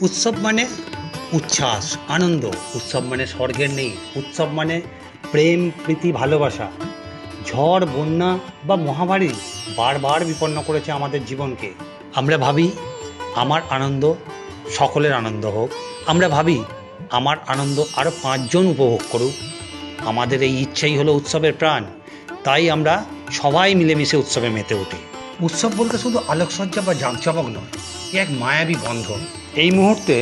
উৎসব মানে উচ্ছ্বাস, আনন্দ। উৎসব মানে স্বর্গের নেই। উৎসব মানে প্রেম, প্রীতি, ভালোবাসা। ঝড়, বন্যা বা মহামারী বারবার বিপন্ন করেছে আমাদের জীবনকে। আমরা ভাবি আমার আনন্দ সকলের আনন্দ হোক। আমরা ভাবি আমার আনন্দ আরও 5 জন উপভোগ করুক। আমাদের এই ইচ্ছেই হলো উৎসবের প্রাণ। তাই আমরা সবাই মিলেমিশে উৎসবে মেতে উঠি। উৎসব বলতে শুধু আলোকসজ্জা বা জাঁকজমক নয়, এ এক মায়াবী বন্ধন। এই মুহূর্তে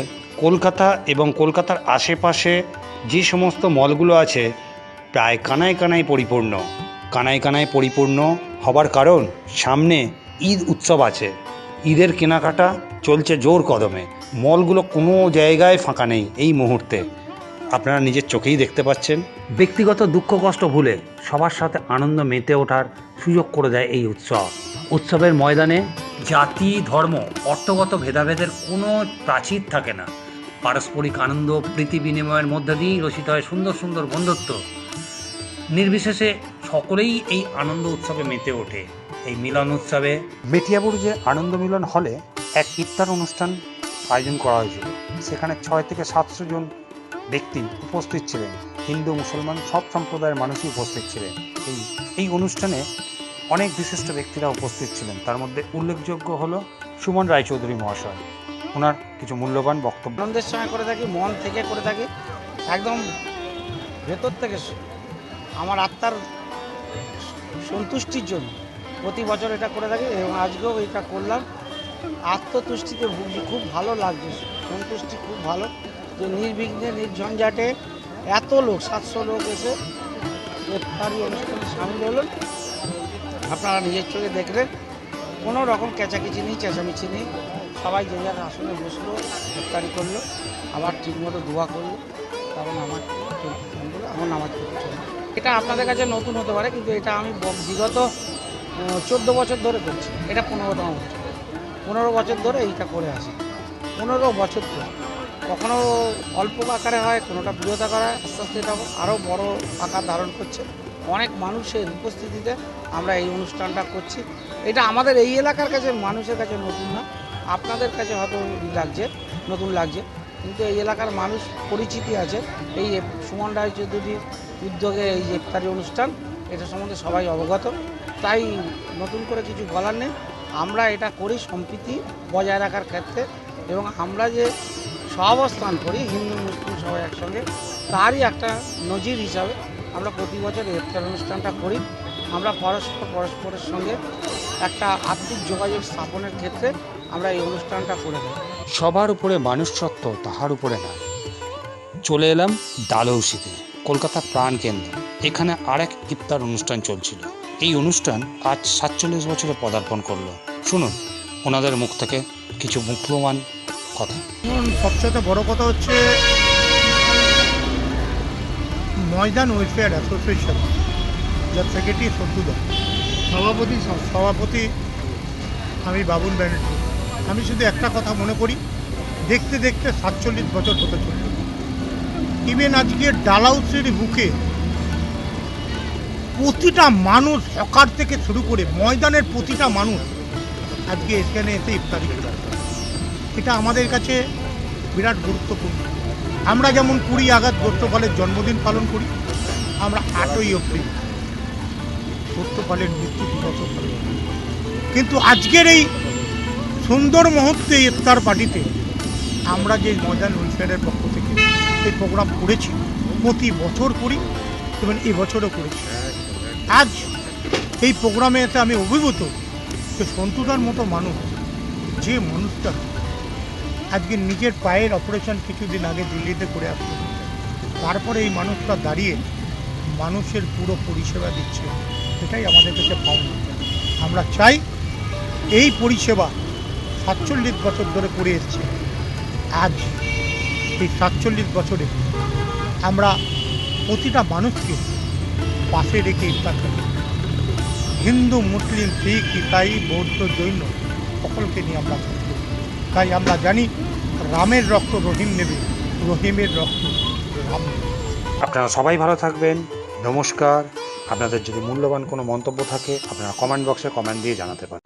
কলকাতা এবং কলকাতার আশেপাশে যে সমস্ত মলগুলো আছে প্রায় কানায় কানায় পরিপূর্ণ। কানায় কানায় পরিপূর্ণ হবার কারণ সামনে ঈদ উৎসব আছে। ঈদের কেনাকাটা চলছে জোর কদমে। মলগুলো কোনো জায়গায় ফাঁকা নেই এই মুহূর্তে। আপনারা নিজের চোখেই দেখতে পাচ্ছেন। ব্যক্তিগত দুঃখ কষ্ট ভুলে সবার সাথে আনন্দ মেতে ওঠার সুযোগ করে দেয় এই উৎসব। উৎসবের ময়দানে জাতি, ধর্ম, অর্থগত ভেদাভেদের কোনো প্রাচীর থাকে না। পারস্পরিক আনন্দ, প্রীতি বিনিময়ের মধ্যে দিয়েই রচিত হয় সুন্দর সুন্দর বন্ধুত্ব। নির্বিশেষে সকলেই এই আনন্দ উৎসবে মেতে ওঠে। এই মিলন উৎসবে মেটিয়াবুরুজে আনন্দ মিলন হলে এক ইফতার অনুষ্ঠান আয়োজন করা হয়েছিল। সেখানে 6 থেকে 700 জন ব্যক্তি উপস্থিত ছিলেন। হিন্দু, মুসলমান সব সম্প্রদায়ের মানুষই উপস্থিত ছিলেন। এই অনুষ্ঠানে অনেক বিশিষ্ট ব্যক্তিরা উপস্থিত ছিলেন। তার মধ্যে উল্লেখযোগ্য হলো সুমন রায়চৌধুরী মহাশয়। ওনার কিছু মূল্যবান বক্তব্য। আনন্দের সময় করে থাকি, মন থেকে করে থাকি, একদম ভেতর থেকে আমার আত্মার সন্তুষ্টির জন্য প্রতি বছর এটা করে থাকি এবং আজকেও এটা করলাম। আত্মতুষ্টিতে ভুগছি, খুব ভালো লাগছে, সন্তুষ্টি খুব ভালো যে নির্বিঘ্নে নির্ঝঞ্ঝাটে এত লোক, 700 লোক এসে ইফতারি অনুষ্ঠানে সামিল হলেন। আপনারা নিজের চোখে দেখলেন, কোনো রকম কেচাকেচি নেই, চেঁচামেচি নেই। সবাই যে যার আসনে বসলো, ইফতারি করলো, আবার ঠিকমতো দোয়া করলো, তখন আমার আমার নামাজ পড়তে চললো। এটা আপনাদের কাছে নতুন হতে পারে, কিন্তু এটা আমি বিগত 14 বছর ধরে করছি। এটা 15তম বছর, 15 বছর ধরে এইটা করে আসি। 15 বছর ধরে কখনো অল্প আকারে হয়, কোনোটা বৃহৎ আকারে হয়, আস্তে আস্তে এটা আরও বড় আকার ধারণ করছে। অনেক মানুষের উপস্থিতিতে আমরা এই অনুষ্ঠানটা করছি। এটা আমাদের এই এলাকার কাছে, মানুষের কাছে নতুন না, আপনাদের কাছে হয়তো নতুন লাগছে, কিন্তু এই এলাকার মানুষ পরিচিতি আছে। এই সুমন রায়চৌধুরীর উদ্যোগে এই যে ইফতারি অনুষ্ঠান, এটা সম্বন্ধে সবাই অবগত। তাই নতুন করে কিছু বলার নেই। আমরা এটা করি সম্প্রীতি বজায় রাখার ক্ষেত্রে, এবং আমরা যে সহাবস্থান করি হিন্দু মুসলিম সবাই একসঙ্গে, তারই একটা নজির হিসাবে আমরা প্রতি বছর ইফতার অনুষ্ঠানটা করি। আমরা পরস্পরের সঙ্গে একটা আত্মিক যোগাযোগ স্থাপনের ক্ষেত্রে আমরা এই অনুষ্ঠানটা করে থাকি। সবার উপরে মানুষ সত্ত্ব, তাহার উপরে না। চলে এলাম ডালহৌসিতে, কলকাতার প্রাণকেন্দ্র। এখানে আরেক ইফতার অনুষ্ঠান চলছিল। এই অনুষ্ঠান আজ 47 বছরে পদার্পণ করলো। শুনুন ওনাদের মুখ থেকে কিছু মূল্যবান কথা। সবচেয়ে বড় কথা হচ্ছে ময়দান ওয়েলফেয়ার অ্যাসোসিয়েশন, যার সেক্রেটারি সত্যুদা, সভাপতি আমি বাবুল ব্যানার্জি। আমি শুধু একটা কথা মনে করি, দেখতে দেখতে 47 বছর হতে চলল। ইভেন আজকে ডালহাউসির বুকে প্রতিটা মানুষ, হকার থেকে শুরু করে ময়দানের প্রতিটা মানুষ আজকে এখানে এসে ইফতারি করে। এটা আমাদের কাছে বিরাট গুরুত্বপূর্ণ। আমরা যেমন 20 আগস্ট সত্যপালের জন্মদিন পালন করি, আমরা 8ই এপ্রিল সত্যপালের মৃত্যু দিবস পালন করি। কিন্তু আজকের এই সুন্দর মুহূর্তে ইফতার পার্টিতে আমরা যে ময়দান ওয়েলফেয়ারের পক্ষ থেকে এই প্রোগ্রাম করেছি, প্রতি বছর করি এবং এই বছরও করেছি। আজ এই প্রোগ্রামে এসে আমি অভিভূত যে সন্তুদার মতো মানুষ, যে মানুষটা আজকে নিজের পায়ের অপারেশন কিছুদিন আগে দিল্লিতে করে আসলো, তারপরে এই মানুষটা দাঁড়িয়ে মানুষের পুরো পরিষেবা দিচ্ছে, এটাই আমাদের কাছে পাওনা। আমরা চাই এই পরিষেবা 47 বছর ধরে করে এসছে। আজ এই 47 বছরে আমরা প্রতিটা মানুষকে পাশে রেখে ইফতার করি। হিন্দু, মুসলিম, শিখ, ইসাই, বৌদ্ধ, জৈন সকলকে নিয়ে আমরা থাকি। তাই আমরা জানি রামের রক্ত রহিম নেবে, রহিমের রক্ত রাম নেবে। আপনারা সবাই ভালো থাকবেন। নমস্কার। আপনাদের যদি মূল্যবান কোনো মন্তব্য থাকে আপনারা কমেন্ট বক্সে কমেন্ট দিয়ে জানাতে পারেন।